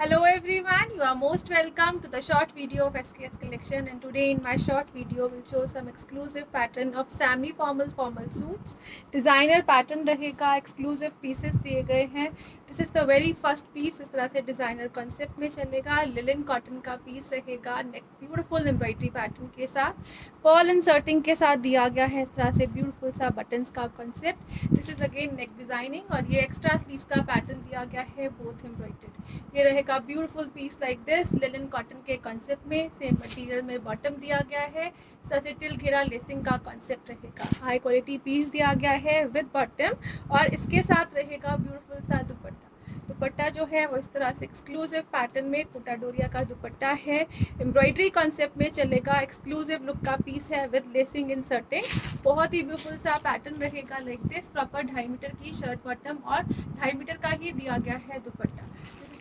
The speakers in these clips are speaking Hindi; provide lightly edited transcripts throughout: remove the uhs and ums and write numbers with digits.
Hello everyone, you are most welcome to the short video of SKS collection, and today in my short video will show some exclusive pattern of semi formal suits. Designer pattern रहेगा, exclusive pieces दिए गए हैं. This is the very first piece. इस तरह से designer concept में चलेगा. Linen cotton का piece रहेगा. Neck beautiful embroidery pattern के साथ, pearl inserting के साथ दिया गया है. इस तरह से beautiful सा buttons का concept. This is again neck designing और ये extra sleeves का pattern दिया गया है, both embroidered. ये रहेगा beautiful piece like this, linen cotton के कॉन्सेप्ट में, सेम मटेरियल में बॉटम दिया गया है. इस तरह से टिल घेरा लेसिंग का कॉन्सेप्ट रहेगा. हाई क्वालिटी पीस दिया गया है विद बॉटम और इसके साथ रहेगा ब्यूटीफुल सा दुपट्टा. दुपट्टा जो है वो इस तरह से एक्सक्लूसिव पैटर्न में कोटा डोरिया का दुपट्टा है. एम्ब्रॉयडरी कॉन्सेप्ट में चलेगा. एक्सक्लूसिव लुक का पीस है विद लेसिंग इंसर्टिंग. बहुत ही ब्यूटीफुल सा पैटर्न रहेगा लाइक दिस. प्रॉपर 2.5 मीटर की शर्ट बॉटम और 2.5 मीटर का ही दिया गया है दुपट्टा.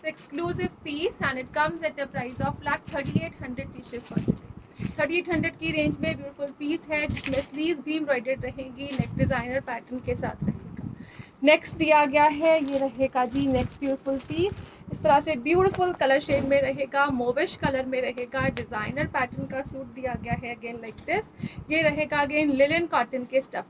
Exclusive piece and it comes at a price of flat 3800 free ship for today. 3800 की रेंज में ब्यूटीफुल पीस है जिसमें स्लीव्स भी एम्ब्रॉयडर्ड रहेंगी. नेक डिजाइनर पैटर्न के साथ रहेगा. नेक्स्ट दिया गया है, ये रहेगा जी नेक्स्ट ब्यूटीफुल पीस. इस तरह से ब्यूटीफुल कलर शेड में रहेगा, मोविश कलर में रहेगा. डिजाइनर पैटर्न का सूट दिया गया है अगेन लाइक दिस. ये रहेगा अगेन लिनन कॉटन के stuff.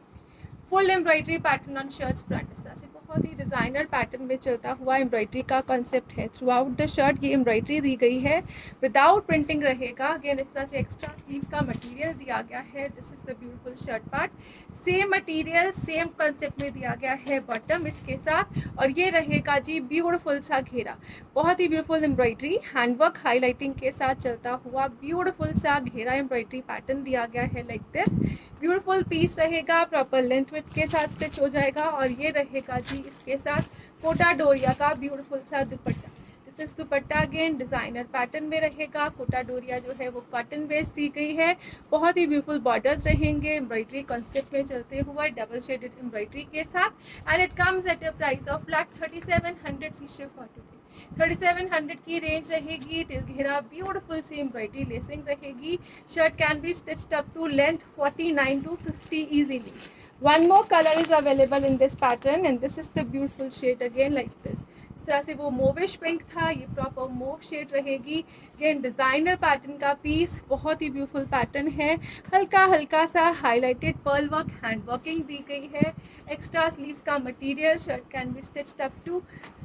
Full embroidery pattern on shirts front. इस तरह से बहुत ही डिज़ाइनर पैटर्न में चलता हुआ एम्ब्रॉयडरी का कॉन्सेप्ट है. थ्रू आउट द शर्ट ये एम्ब्रॉयडरी दी गई है, विदाउट प्रिंटिंग रहेगा. अगेन इस तरह से एक्स्ट्रा स्लीव का मटेरियल दिया गया है. This is the beautiful shirt part. Same material same concept में दिया गया है बॉटम इसके साथ. और ये रहेगा जी ब्यूटीफुल सा घेरा. बहुत ही ब्यूटीफुल एम्ब्रॉयडरी हैंडवर्क हाईलाइटिंग के साथ चलता हुआ ब्यूटीफुल सा घेरा एम्ब्रॉयडरी पैटर्न दिया गया है लाइक दिस. ब्यूटीफुल पीस रहेगा, प्रॉपर लेंथ विड्थ के साथ स्टिच हो जाएगा. और ये रहेगा जी इसके साथ कोटा डोरिया का ब्यूटीफुल सा दुपट्टा. This is dupatta again designer pattern में रहेगा. कोटा डोरिया जो है वो कॉटन बेस दी गई है. बहुत ही ब्यूटीफुल बॉर्डर्स रहेंगे एम्ब्रॉयडरी कॉन्सेप्ट में चलते हुए डबल शेडेड एम्ब्रॉयडरी के साथ. And it comes at a price of flat 3700 free ship for today. 3700 की रेंज रहेगी. टिल घेरा ब्यूटीफुल सी एम्ब्रॉयडरी लेसिंग रहेगी. Shirt can be stitched up to length 49 to 50 easily. One more color is available in this pattern and this is the beautiful shade again like this. इस तरह से वो मोविश पिंक था, ये प्रॉपर मोव शेड रहेगी. अगेन डिजाइनर पैटर्न का पीस, बहुत ही ब्यूटीफुल पैटर्न है. हल्का हल्का सा highlighted pearl work hand working दी गई है. एक्स्ट्रा स्लीव्स का material. Shirt can be stitched up to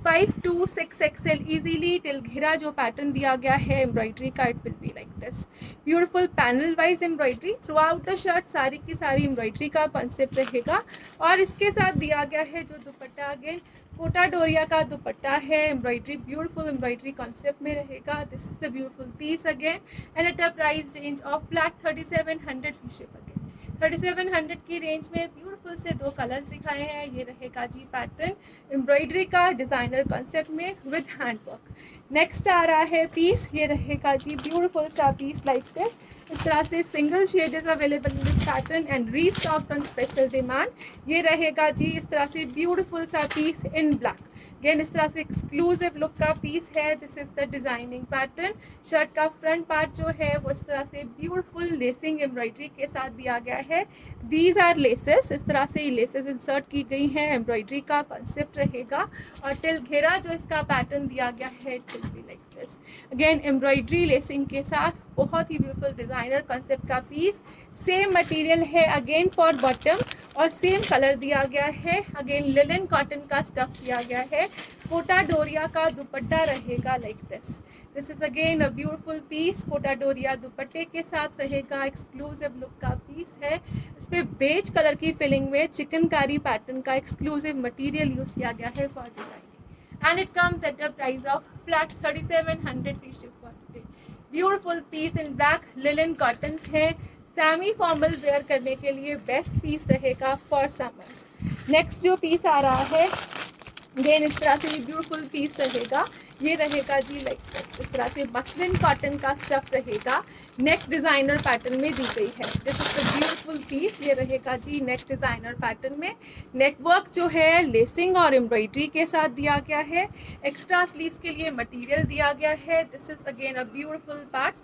5 to 6 XL easily. Till घेरा जो पैटर्न दिया गया है एम्ब्रॉयडरी का, it will be like this. Beautiful panel wise embroidery throughout the shirt. सारी की सारी एम्ब्रॉयडरी का कॉन्सेप्ट रहेगा. और इसके साथ दिया गया है जो दुपट्टा, अगेन कोटा डोरिया का दुपट्टा है. एम्ब्रॉयडरी ब्यूटीफुल एम्ब्रॉयडरी कॉन्सेप्ट में रहेगा. This is the beautiful piece again and at a price range of flat 3700 free ship. Again 3700 की रेंज में ब्यूटीफुल से दो कलर्स दिखाए हैं. ये रहेगा जी पैटर्न एम्ब्रॉयडरी का डिजाइनर कॉन्सेप्ट में विद हैंडवर्क. नेक्स्ट आ रहा है पीस. ये रहेगा जी ब्यूटीफुल सा पीस लाइक दिस. इस तरह से single shade is available in this pattern and restocked on special demand. ये रहेगा जी इस तरह से ब्यूटीफुल सा पीस इन ब्लैक. अगेन इस तरह से एक्सक्लूसिव लुक का पीस है. This is the designing pattern. Shirt का फ्रंट पार्ट जो है वो इस तरह से ब्यूटीफुल लेसिंग एम्ब्रॉयडरी के साथ दिया गया है. These are laces. इस तरह से लेसेस इंसर्ट की गई हैं. एम्ब्रॉयडरी का कॉन्सेप्ट रहेगा. और टिल घेरा जो इसका पैटर्न दिया गया है it will be like this. Again embroidery lacing के साथ बहुत ही ब्यूटीफुल डिजाइनर कॉन्सेप्ट का पीस. सेम मटेरियल है अगेन फॉर बॉटम और सेम कलर दिया गया है. अगेन लिनन कॉटन का स्टफ दिया गया है. कोटा डोरिया का दुपट्टा रहेगा like this. This is again a beautiful piece. Kota Doria दुपट्टे के साथ रहेगा. एक्सक्लूसिव लुक का पीस है. इस पे बेज कलर की फिलिंग में चिकनकारी पैटर्न का एक्सक्लूसिव मटेरियल यूज किया गया है for designing. And it comes at a price of flat 3700 free ship for today. Beautiful piece in black linen cottons है. सेमी फॉर्मल वेयर करने के लिए बेस्ट पीस रहेगा फॉर समर्स. नेक्स्ट जो पीस आ रहा है अगेन इस तरह से ब्यूटीफुल पीस रहेगा. ये रहेगा जी लाइक इस तरह से मसलिन कॉटन का स्टफ रहेगा. नेक डिजाइनर पैटर्न में दी गई है. This is the beautiful piece. ये रहेगा जी नेक डिजाइनर पैटर्न में. नेक वर्क जो है लेसिंग और एम्ब्रॉयडरी के साथ दिया गया है. एक्स्ट्रा स्लीव्स के लिए मटेरियल दिया गया है. This is again a beautiful part.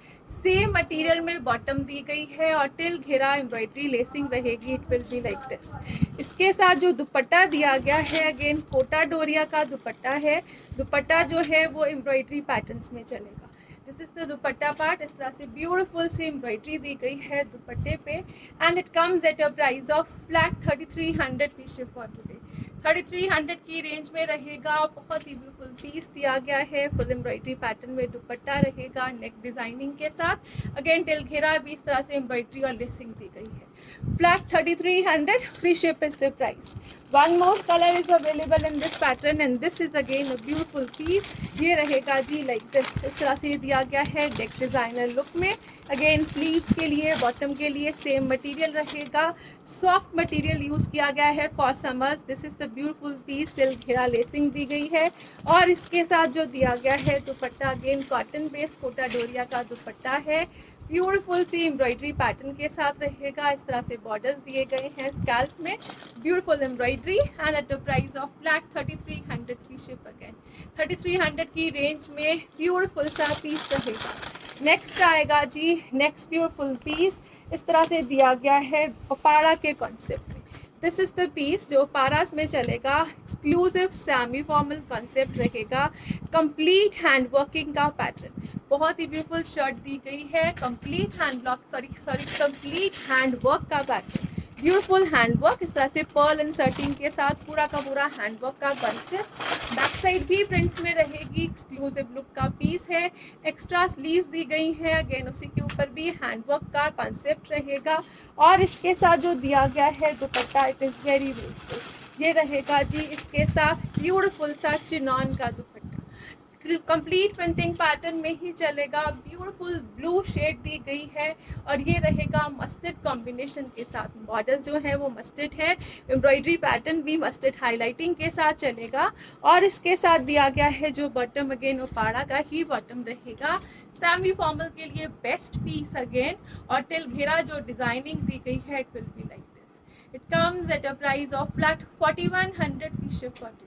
Same material में बॉटम दी गई है और टिल घेरा एम्ब्रॉयडरी लेसिंग रहेगी. It will be like this. इसके साथ जो दुपट्टा दिया गया है अगेन कोटा डोरिया का दुपट्टा है। दुपट्टा जो है वो एम्ब्रॉयडरी पैटर्न्स में चलेगा। This is the dupatta part. इस तरह से ब्यूटीफुल सी एम्ब्रॉयडरी दी गई है दुपट्टे पे and it comes at a price of flat 3300 free ship for today. 3300 की रेंज में रहेगा। बहुत ही ब्यूटीफुल पीस दिया गया है। फुल एम्ब्रॉयडरी पैटर्न में दुपट्टा रहेगा नेक डिजाइनिंग के साथ। अगेन टेल घेरा भी इस तरह से एम्ब्रॉयडरी और लेसिंग दी गई है। Flat 3300 free ship is the price. One more color is available in this pattern and this is again a beautiful piece. ये रहेगा जी like this। इस तरह से दिया गया है डेक डिजाइनर लुक में। अगेन स्लीव्स के लिए बॉटम के लिए सेम मटेरियल रहेगा। सॉफ्ट मटेरियल यूज़ किया गया है for summers. This is the beautiful piece. Till घेरा लेसिंग दी गई है और इसके साथ जो दिया गया है dupatta again cotton based Kota Doria का दुपट्टा है। ब्यूटीफुल सी एम्ब्रॉयडरी पैटर्न के साथ रहेगा। इस तरह से बॉर्डर्स दिए गए हैं स्कैल्प में। Beautiful embroidery and at the price of flat 3300 free ship again. 3300 की रेंज में ब्यूटीफुल सा पीस रहेगा। नेक्स्ट आएगा जी नेक्स्ट ब्यूटीफुल पीस। इस तरह से दिया गया है पपाड़ा के concept. This is the piece जो पारास में चलेगा। एक्सक्लूसिव सेमी फॉर्मल कॉन्सेप्ट रहेगा। कंप्लीट हैंड वर्किंग का पैटर्न। बहुत ही ब्यूटीफुल शर्ट दी गई है। कंप्लीट कंप्लीट हैंड वर्क का पैटर्न। Beautiful hand work. इस तरह से पर्ल इंसर्टिंग के साथ पूरा का पूरा हैंड वर्क का कॉन्सेप्ट। बैक साइड भी प्रिंट्स में रहेगी। एक्सक्लूसिव लुक का पीस है। एक्स्ट्रा स्लीव्स दी गई है। अगेन उसी के ऊपर भी हैंड वर्क का कॉन्सेप्ट रहेगा और इसके साथ जो दिया गया है दुपट्टा इट इज़ वेरी ब्यूटीफुल। ये रहेगा जी इसके साथ ब्यूटीफुल सा चिनॉन का दुपट्टा। कंप्लीट प्रिंटिंग पैटर्न में ही चलेगा। ब्यूटीफुल ब्लू शेड दी गई है और ये रहेगा मस्टर्ड कॉम्बिनेशन के साथ। बॉर्डर जो है वो मस्टर्ड है। एम्ब्रॉयडरी पैटर्न भी मस्टर्ड हाईलाइटिंग के साथ चलेगा और इसके साथ दिया गया है जो बॉटम अगेन ओपाड़ा का ही बॉटम रहेगा। सेमी फॉर्मल के लिए बेस्ट पीस अगेन और टिल घेरा जो डिजाइनिंग दी गई है it will be like this. It comes at a price of flat 4100 free ship for today.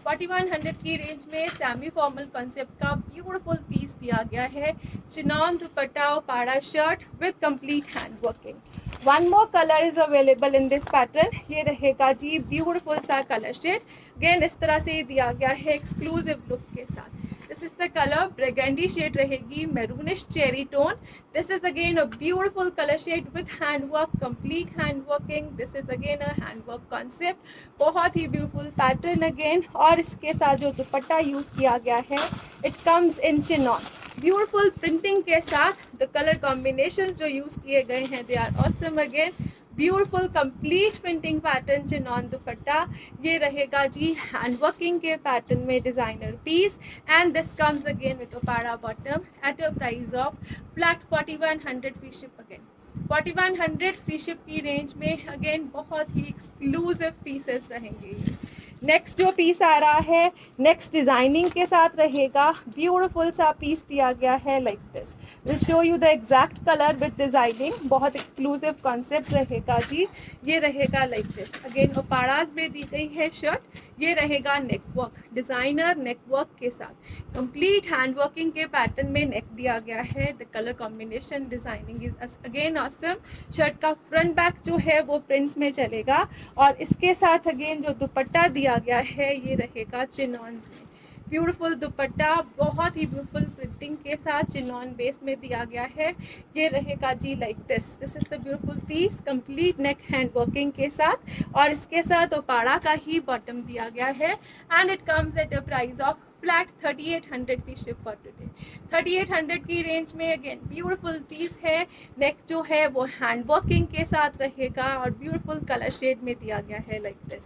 4100 की रेंज में सेमी फॉर्मल कॉन्सेप्ट का ब्यूटीफुल पीस दिया गया है। चिनॉन दुपट्टा और पाड़ा shirt with complete hand working. One more colour is available in this pattern. ये रहेगा जी ब्यूटीफुल सा कलर शेड। अगेन इस तरह से दिया गया है एक्सक्लूसिव लुक के साथ। This is the colour burgundy shade रहेगी maroonish cherry tone. This is again a beautiful colour shade with hand work complete hand working. This is again a hand work concept. बहुत ही ब्यूटीफुल पैटर्न अगेन और इसके साथ जो दुपट्टा यूज किया गया है it comes in chinon. Beautiful printing के साथ द कलर कॉम्बिनेशंस जो यूज किए गए हैं they are awesome again. Beautiful complete printing pattern chinon dupatta. ये रहेगा जी हैंड वर्किंग के पैटर्न में designer piece and this comes again with ओपाड़ा bottom at a price of flat 4100 free ship again. 4100 free ship की रेंज में अगेन बहुत ही एक्सक्लूसिव पीसेस रहेंगे। नेक्स्ट जो पीस आ रहा है नेक्स्ट डिजाइनिंग के साथ रहेगा। ब्यूटीफुल सा पीस दिया गया है like this. Will show you the exact colour with designing. बहुत एक्सक्लूसिव कॉन्सेप्ट रहेगा जी। ये रहेगा लाइक दिस। अगेन ओपाड़ास में दी गई है शर्ट। ये रहेगा नेक वर्क डिजाइनर नेक वर्क के साथ। कंप्लीट हैंड वर्किंग के पैटर्न में नेक दिया गया है। The colour combination designing is again awesome. Shirt का फ्रंट बैक जो है वो प्रिंट्स में चलेगा और इसके साथ अगेन जो दुपट्टा दिया गया है ये रहेगा चिनॉन्स में। ब्यूटीफुल दुपट्टा बहुत ही ब्यूटीफुल प्रिंटिंग के साथ चिनॉन बेस में दिया गया है। ये रहेगा जी like this. This is the beautiful piece complete neck hand working के साथ और इसके साथ ओपाड़ा का ही बॉटम दिया गया है and it comes at a price of flat 3800 की शिप फॉर टुडे। 3800 की रेंज में अगेन ब्यूटीफुल पीस है। नेक जो है वो हैंड वर्किंग के साथ रहेगा और ब्यूटीफुल कलर शेड में दिया गया है like this.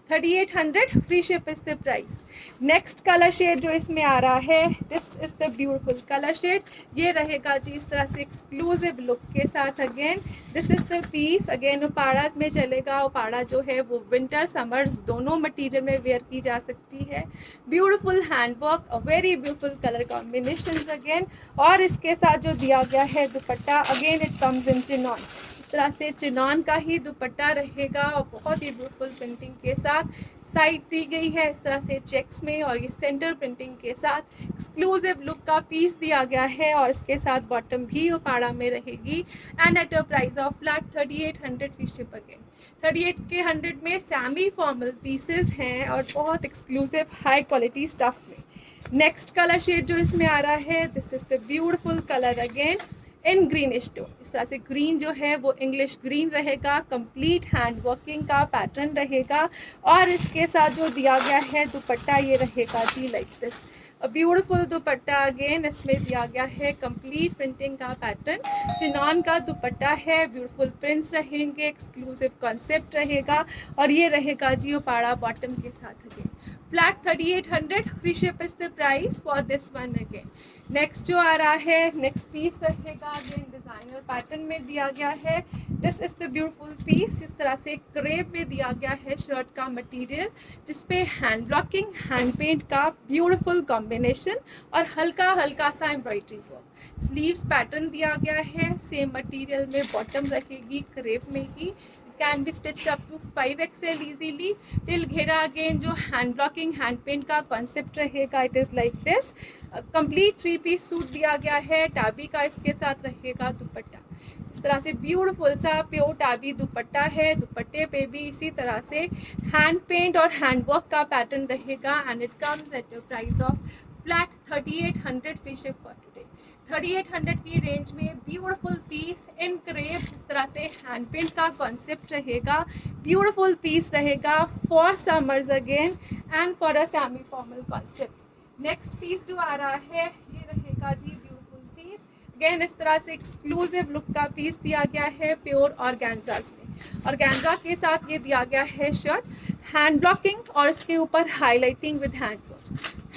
3800 free ship is the price. Next colour shade जो इसमें आ रहा है this is the beautiful colour shade. ये रहेगा जी इस तरह से एक्सक्लूसिव लुक के साथ। Again this is the piece. Again ओपाड़ा में चलेगा। ओपाड़ा जो है वो विंटर समर्स दोनों मटीरियल में वेयर की जा सकती है। Beautiful hand work a very beautiful colour combinations again और इसके साथ जो दिया गया है dupatta again it comes in chinon. इस तरह से चिनॉन का ही दुपट्टा रहेगा और बहुत ही ब्यूटीफुल प्रिंटिंग के साथ। साइड दी गई है इस तरह से चेक्स में और ये सेंटर प्रिंटिंग के साथ एक्सक्लूसिव लुक का पीस दिया गया है और इसके साथ बॉटम भी ओपाड़ा में रहेगी and at a price of flat 3800 free ship again. 38 के 100 में सेमी फॉर्मल पीसेस हैं और बहुत एक्सक्लूसिव हाई क्वालिटी स्टफ में। नेक्स्ट कलर शेड जो इसमें आ रहा है, this is the beautiful colour again in greenish tone. इस तरह से ग्रीन जो है वो इंग्लिश ग्रीन रहेगा, कंप्लीट हैंड वर्किंग का पैटर्न रहेगा और इसके साथ जो दिया गया है दुपट्टा ये रहेगा जी like this, a beautiful dupatta again इसमें दिया गया है, कंप्लीट प्रिंटिंग का पैटर्न, चिनॉन का दुपट्टा है, ब्यूटीफुल प्रिंट्स रहेंगे, एक्सक्लूसिव कॉन्सेप्ट रहेगा और ये रहेगा जी ओपाड़ा बॉटम के साथ again. Flat 3800, free ship is the price for this one again. Next जो आ रहा है, नेक्स्ट पीस रहेगा अगेन डिजाइनर पैटर्न में दिया गया है। This is the beautiful piece, इस तरह से क्रेप में दिया गया है शर्ट का मटेरियल, जिसपे हैंड ब्लॉकिंग हैंड पेंट का ब्यूटीफुल कॉम्बिनेशन और हल्का हल्का सा एम्ब्रॉयडरी वर्क। स्लीव्स पैटर्न दिया गया है, सेम मटेरियल में बॉटम रहेगी क्रेप में ही, can be stitched up to 5XL easily till घेरा अगेन जो हैंड ब्लॉकिंग हैंड पेंट का कॉन्सेप्ट रहेगा, it is like this. Complete 3 piece suit दिया गया है, टाबी का इसके साथ रहेगा दुपट्टा, इस तरह से ब्यूटीफुल सा प्योर टाबी दुपट्टा है। दुपट्टे पे भी इसी तरह से हैंड पेंट और हैंड वर्क का पैटर्न रहेगा and it comes at the price of flat 3800 free ship for today. 3800 की रेंज में ब्यूटीफुल पीस इन क्रेप, इस तरह से हैंड पेंट का कॉन्सेप्ट रहेगा, ब्यूटीफुल पीस रहेगा for summers again and for a semi formal concept. Next piece जो आ रहा है ये रहेगा जी ब्यूटीफुल पीस, अगेन इस तरह से एक्सक्लूसिव लुक का पीस दिया गया है प्योर ऑर्गेन्जास में। ऑर्गेन्जा के साथ ये दिया गया है शर्ट, हैंड ब्लॉकिंग और इसके ऊपर highlighting with hand work,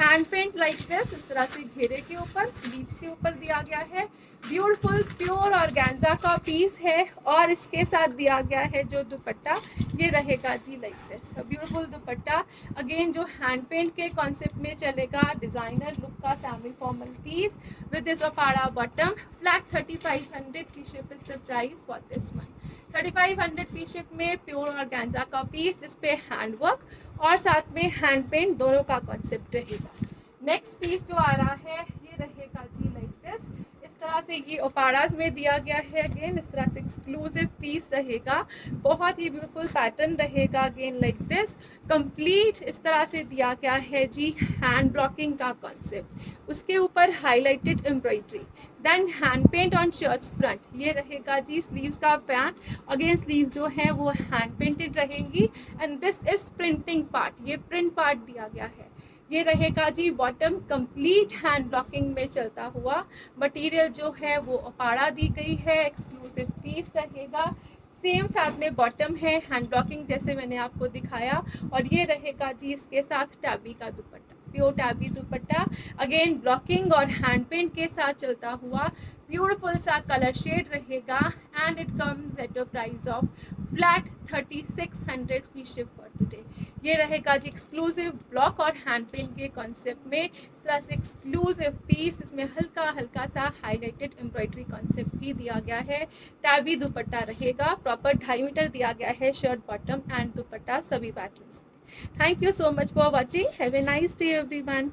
hand paint like this, इस तरह से घेरे के ऊपर स्लीव्स के ऊपर दिया गया है। ब्यूटीफुल प्योर ऑर्गेन्जा का पीस है और इसके साथ दिया गया है जो दुपट्टा ये रहेगा जी like this, beautiful dupatta again जो हैंड पेंट के कॉन्सेप्ट में चलेगा, डिजाइनर लुक का semi formal piece with this ओपाड़ा bottom. Flat 3500 free ship is the price for this one. 3500 free ship में प्योर ऑर्गेन्जा का पीस जिसपे हैंड वर्क और साथ में हैंड पेंट दोनों का कॉन्सेप्ट रहेगा। नेक्स्ट पीस जो आ रहा है ये रहेगा जी लाइक दिस, इस तरह से ये ओपाड़ाज में दिया गया है, अगेन इस तरह से एक्सक्लूसिव पीस रहेगा, बहुत ही ब्यूटीफुल पैटर्न रहेगा अगेन लाइक दिस, कंप्लीट इस तरह से दिया गया है जी हैंड ब्लॉकिंग का कॉन्सेप्ट, उसके ऊपर highlighted embroidery, then hand paint on shirts front, ये रहेगा जी स्लीव्स का पैंट, अगेन स्लीव्स जो है वो हैंड पेंटेड रहेंगी and this is printing part, ये प्रिंट पार्ट दिया गया है। ये रहेगा जी बॉटम, कंप्लीट हैंड ब्लॉकिंग में चलता हुआ मटेरियल जो है वो ओपाड़ा दी गई है, एक्सक्लूसिव पीस रहेगा, सेम साथ में बॉटम है हैंड ब्लॉकिंग जैसे मैंने आपको दिखाया और ये रहेगा जी इसके साथ टैबी का दुपट्टा, प्योर टैबी दुपट्टा, अगेन ब्लॉकिंग और हैंड पेंट के साथ चलता हुआ ब्यूटीफुल सा कलर शेड रहेगा and it comes at the price of flat 3600 free ship for today. ये रहेगा जी एक्सक्लूसिव ब्लॉक और हैंड पेंट के कॉन्सेप्ट में, इस तरह से एक्सक्लूसिव पीस, इसमें हल्का हल्का सा हाईलाइटेड एम्ब्रॉयडरी कॉन्सेप्ट भी दिया गया है, टैबी दुपट्टा रहेगा, प्रॉपर 2.5 मीटर दिया गया है शर्ट बॉटम एंड दुपट्टा सभी पैटर्न्स में। Thank you so much for watching, have a nice day everyone.